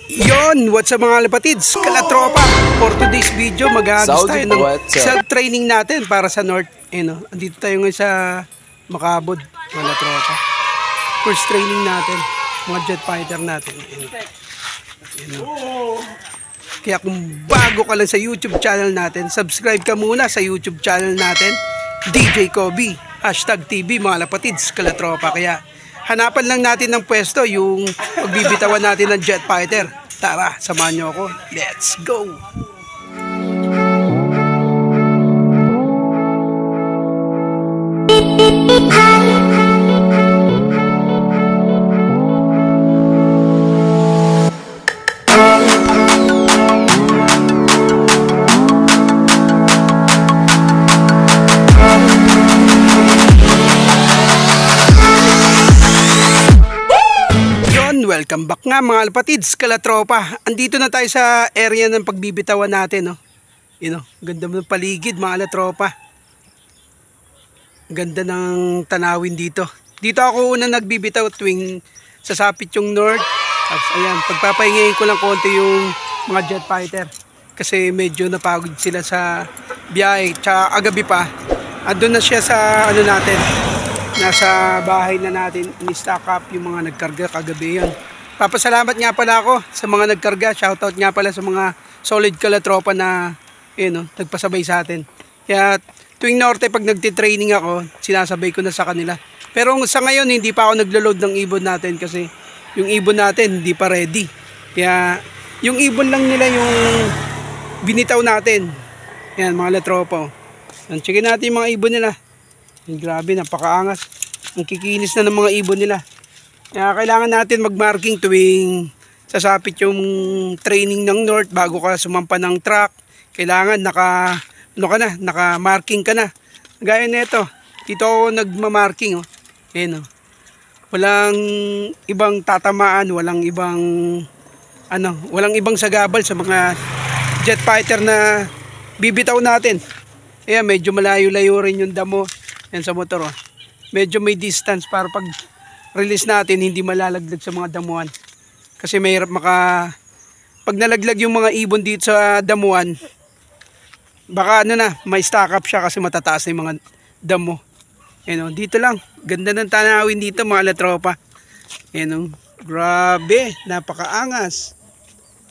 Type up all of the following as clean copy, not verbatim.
Yon, what's up mga lapatids, kalatropa. For today's video, mag-aagis tayo ng self-training natin para sa North. Andito tayo ngayon sa Makabod, kalatropa. First training natin, mga jet fighter natin. Kaya kung bago ka lang sa YouTube channel natin, subscribe ka muna sa YouTube channel natin, DJ Kobe, #TV mga lapatids, kalatropa. Kaya hanapan lang natin ng pwesto yung pagbibitawan natin ng jet fighter. Tara, samahan nyo ako. Let's go! Welcome back nga mga alpatids, kalatropa. Andito na tayo sa area ng pagbibitawan natin, no? Ganda ng paligid mga alatropa. Ganda ng tanawin dito. Dito ako una nagbibitaw tuwing sasapit yung North. Ayan, pagpapahingayin ko lang konti yung mga jet fighter kasi medyo napagod sila sa biyahe. Tsaka agabi pa, andun na siya sa ano natin, nasa bahay na natin, in-stock up yung mga nagkarga kagabi yan. Papasalamat nga pala ako sa mga nagkarga. Shoutout nga pala sa mga solid kalatropa na nagpasabay sa atin. Kaya tuwing norte pag nagtitraining ako, sinasabay ko na sa kanila. Pero sa ngayon hindi pa ako naglo-load ng ibon natin kasi yung ibon natin hindi pa ready. Kaya yung ibon lang nila yung binitaw natin. Yan mga latropa. Checkin natin yung mga ibon nila. Grabe, napakaangas. Ang kikinis na ng mga ibon nila. Kaya kailangan natin mag-marking tuwing sasapit yung training ng North bago ka sumampa ng track. Kailangan naka-marking ka na. Gaya nito, dito ako nagma-marking. Walang ibang tatamaan, walang ibang sagabal sa mga jet fighter na bibitaw natin. Ayan, medyo malayo-layo rin yung damo. Yan sa motor, medyo may distance para pag release natin hindi malalaglag sa mga damuhan kasi mahirap pag nalaglag yung mga ibon dito sa damuhan, baka may stack up siya kasi matataas na yung mga damo. Dito lang, ganda ng tanawin dito mga latropa. Grabe, napakaangas.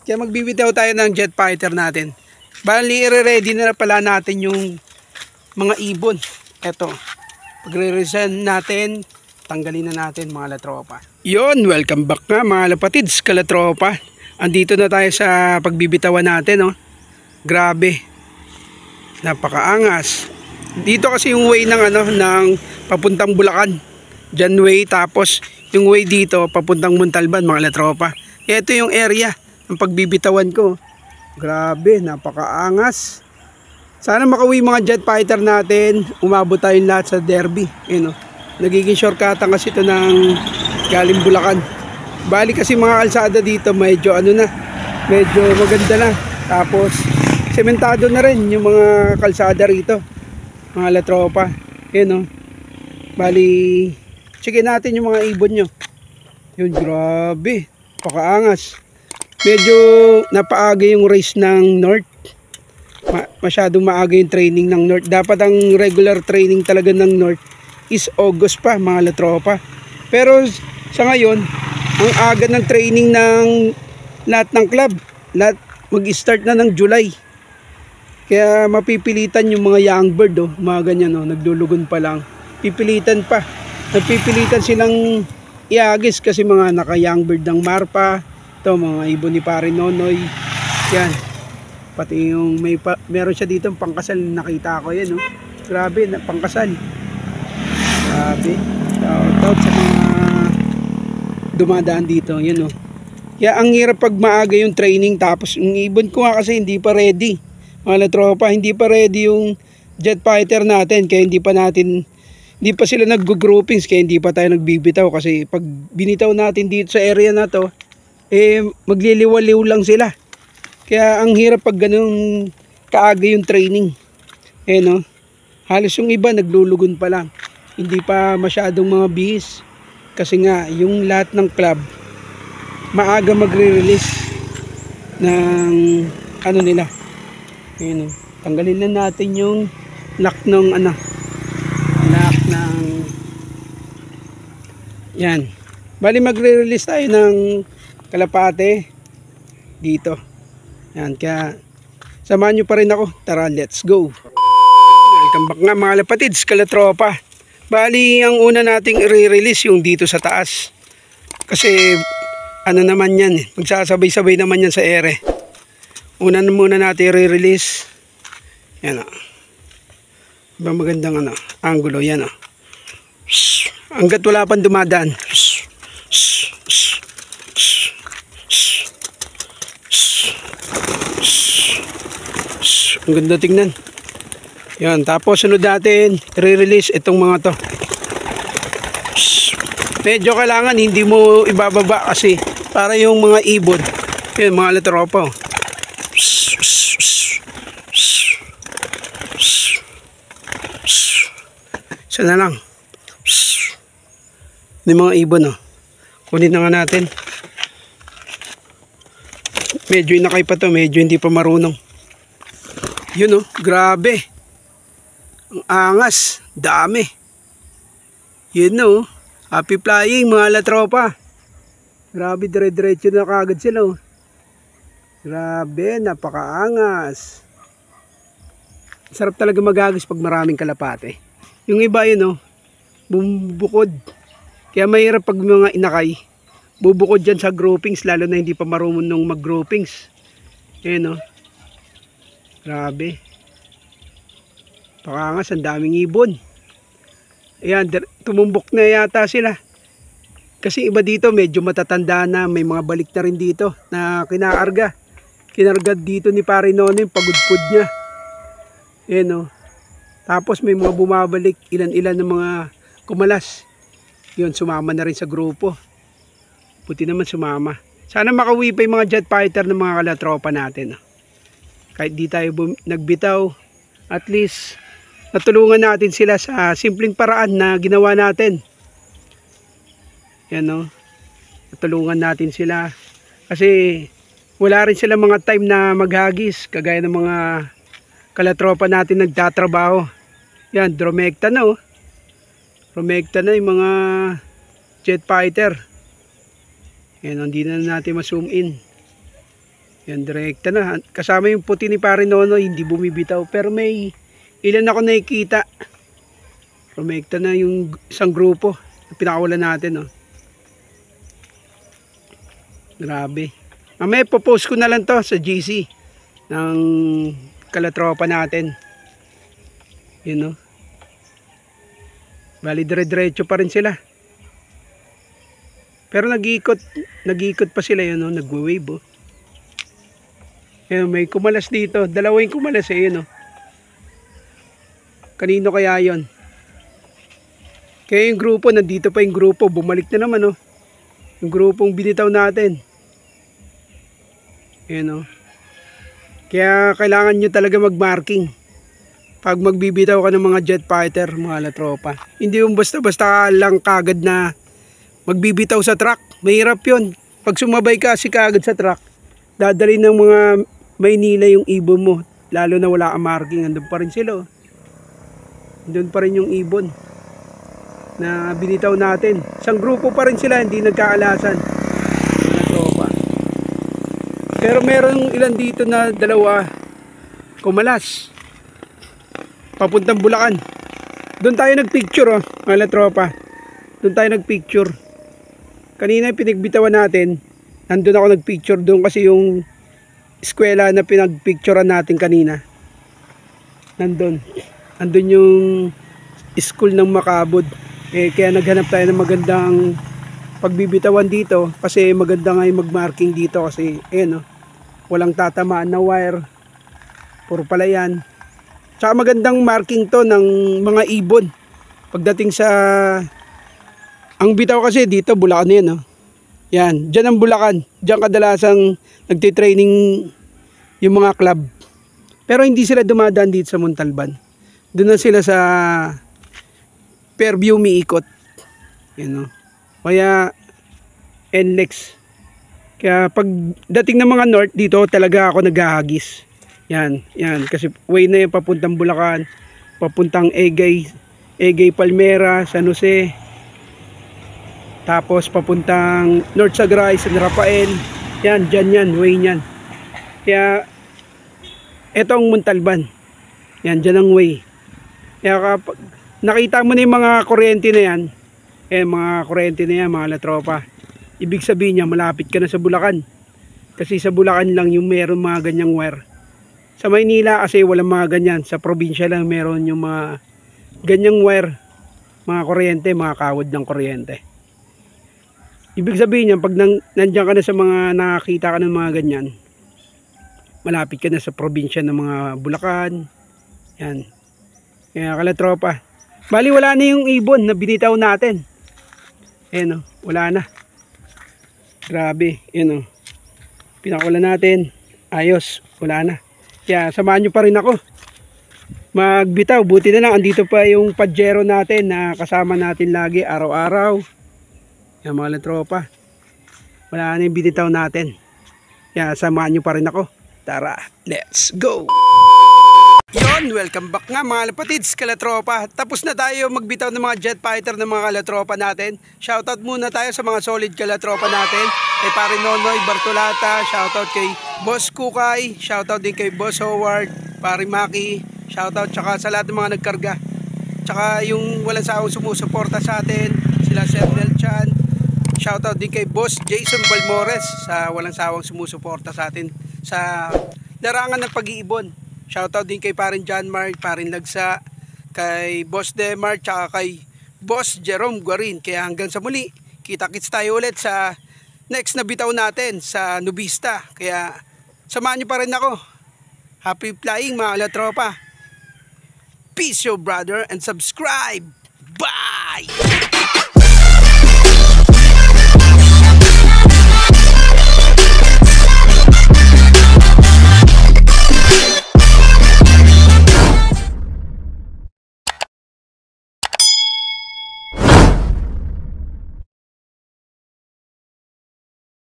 Kaya magbibitaw tayo ng jet fighter natin. Bali, i-ready na pala natin yung mga ibon. Eto, pagre-resign natin, tanggalin na natin mga latropa. Yon, welcome back nga mga lapatids, kalatropa. Andito na tayo sa pagbibitawan natin, Grabe, napakaangas. Dito kasi yung way ng ng papuntang Bulacan, Jan way, tapos yung way dito papuntang Montalban mga latropa. Ito yung area ng pagbibitawan ko. Grabe, napakaangas. Sana makauwi mga jet fighter natin, umabot tayong lahat sa derby. Nagiging shortcutan kasi ito ng galing Bulacan. Bali kasi mga kalsada dito medyo medyo maganda na. Tapos sementado na rin yung mga kalsada rito mga latropa. Bali checkin natin yung mga ibon nyo. Yun, grabe, pakaangas. Medyo napaaga yung race ng North. Masyadong maaga yung training ng North. Dapat ang regular training talaga ng North is August pa mga latropa. Pero sa ngayon, ang aga ng training ng lahat ng club. Lahat mag-start na ng July. Kaya mapipilitan yung mga young bird, mga ganyan, naglulugon pa lang. Pipilitan pa. Napipilitan silang iagis kasi mga naka-young bird ng Marpa. Ito, mga ibon ni Pare Nonoy. Yan. Pati yung meron siya dito pangkasal, nakita ko yan, Grabe, pangkasal. Grabe. Shoutout sa mga dumadaan dito, yan Kaya ang hirap pag maaga yung training, tapos yung ibon ko nga kasi hindi pa ready. Mga latropa, hindi pa ready yung jet fighter natin, kaya hindi pa sila nag-groupings, kaya hindi pa tayo nagbibitaw kasi pag binitaw natin dito sa area na to, magliliwaliw lang sila. Kaya ang hirap pag ganun kaaga yung training. Halos yung iba naglulugon pa lang. Hindi pa masyadong mga bihis. Kasi nga yung lahat ng club maaga magre-release. ng ano nila. Ayun, tanggalin na natin yung lock ng ano, lock ng yan. Bali magre-release tayo ng kalapate dito. Yan, kaya samahan nyo pa rin ako. Tara, let's go. Welcome back nga mga lapatids, kalatropa. Bali, ang una nating i-release yung dito sa taas. Kasi ano naman yan, magsasabay-sabay naman yan sa ere. Una na muna natin i-release. Yan o. Diba magandang ano, angulo, yan o. Hanggat wala pang dumadaan. Ang ganda tingnan. Yan, tapos sunod natin i-release itong mga to. Medyo kailangan hindi mo ibababa kasi para yung mga ibon. Yan, mga latropa. Isa na lang. Yung mga ibon, oh. Kunin na nga natin. Medyo inakay pa to, medyo hindi pa marunong. Yun, oh, grabe. Ang angas, dami. Yun, oh. Happy flying mga latropa. Grabe, dire-diretso na kagad sila, oh. Grabe, napakaangas. Sarap talaga magagis pag maraming kalapate. Yung iba yun, oh, bumubukod. Kaya mahirap pag mga inakay, bubukod dyan sa groupings, lalo na hindi pa marunong mag-groupings. Ayan, oh. Grabe. Pakangas, ang daming ibon. Ayan, tumumbok na yata sila. Kasi iba dito, medyo matatanda na, may mga balik na rin dito na kinaarga. Kinargad dito ni Pare Nono yung pagudpod niya. Ayan, oh. Tapos may mga bumabalik, ilan-ilan ng mga kumalas. Yun, sumama na rin sa grupo. Buti naman sumama. Sana makauwi pa yung mga jet fighter ng mga kalatropa natin. Kahit di tayo nagbitaw, at least natulungan natin sila sa simpleng paraan na ginawa natin. Yan, no? Natulungan natin sila. Kasi wala rin sila mga time na maghagis. Kagaya ng mga kalatropa natin nagtatrabaho. Yan, dromekta na, oh. Rumekta na yung mga jet fighter. Yan, hindi na natin ma-zoom in. Yan, direkta na. Kasama yung puti ni Pare Nono, hindi bumibitaw. Pero may ilan ako nakikita. Rumekta na yung isang grupo. Pinakawalan natin, oh. Grabe. Mamaya po-post ko na lang to sa GC ng kalatropa natin. Yun, oh. Bali dire-diretso pa rin sila. Pero nag-iikot pa sila, yun, no? Nagwa-wave, oh. Ayun, may kumalas dito. Dalawa yung kumalas, eh, yun, oh. Kanino kaya yun? Kaya yung grupo, nandito pa yung grupo. Bumalik na naman, oh. Yung grupong binitaw natin. Ayun, oh. Kaya kailangan nyo talaga mag-marking pag magbibitaw ka ng mga jet fighter, mga latropa. Hindi yung basta-basta lang kagad na magbibitaw sa truck. Mahirap yun. Pag sumabay ka kasi kagad sa truck, dadali ng mga Maynila yung ibon mo. Lalo na wala kang marking. Andun pa rin sila, oh. Andun pa rin yung ibon na binitaw natin. Isang grupo pa rin sila, hindi nagkaalasan. Latropa. Pero meron ilan dito na dalawa kumalas papuntang Bulacan. Doon tayo nagpicture, oh, mga tropa. Doon tayo nagpicture. Kanina yung pinagbitawan natin, nandun ako nagpicture doon kasi yung eskwela na pinagpicturean natin kanina. Nandun yung school ng Makabod. Kaya naghanap tayo ng magandang pagbibitawan dito kasi maganda nga yung mag-marking dito kasi no, walang tatamaan na wire. Puro palayan. Tsaka magandang marking to ng mga ibon. Pagdating sa ang bitaw kasi dito Bulacan yan, no? Yan, dyan ang Bulacan. Dyan kadalasang nagtitraining yung mga club. Pero hindi sila dumadaan dito sa Montalban. Doon na sila sa Fairview umiikot. Yan, no? Kaya NLEX. Kaya pag dating ng mga north dito talaga ako naghahagis. Yan, yan. Kasi way na yung papuntang Bulacan, papuntang Egay Palmera, San Jose. Tapos papuntang North Sagray, San Rafael. Yan, dyan yan, way yan. Kaya etong Montalban. Yan, dyan ang way. Kaya kapag nakita mo na yung mga kuryente na yan, mga kuryente na yan, mga latropa, ibig sabihin niya malapit ka na sa Bulacan. Kasi sa Bulacan lang yung meron mga ganyang wire. Sa Maynila kasi walang mga ganyan. Sa probinsya lang meron yung mga ganyang wire, mga kuryente, mga kawod ng kuryente. Ibig sabihin niya pag nandiyan ka na sa mga nakakita ka ng mga ganyan, malapit ka na sa probinsya ng mga Bulacan. Yan. Kaya kalatropa, bali wala na yung ibon na binitaw natin. Ayan o, wala na. Grabe, yun o. Pinakula natin. Ayos, wala na. Kaya samahan nyo pa rin ako magbitaw. Buti na lang, andito pa yung Pajero natin na kasama natin lagi araw-araw. Yan mga latropa. Wala na yung binitaw natin. Kaya samahan nyo pa rin ako. Tara, let's go! Yon, welcome back nga mga lapatids, kalatropa. Tapos na tayo magbitaw ng mga jet fighter ng mga kalatropa natin. Shoutout muna tayo sa mga solid kalatropa natin. Kay Pare Nonoy Bartolata, shoutout kay Boss Kukay, shoutout din kay Boss Howard, Pare Maki, shoutout tsaka sa lahat ng mga nagkarga. Tsaka yung walang sawang sumusuporta sa atin, sila Sir Del Chan. Shoutout din kay Boss Jason Balmores sa walang sawang sumusuporta sa atin sa larangan ng pag-iibon. Shoutout din kay Parin John Mark, Parin Lagsa, kay Boss Demar, tsaka kay Boss Jerome Guarin. Kaya hanggang sa muli, kita-kits tayo ulit sa next na bitaw natin sa Nubista. Kaya samahan nyo pa rin ako. Happy flying mga latropa. Peace yo brother and subscribe. Bye!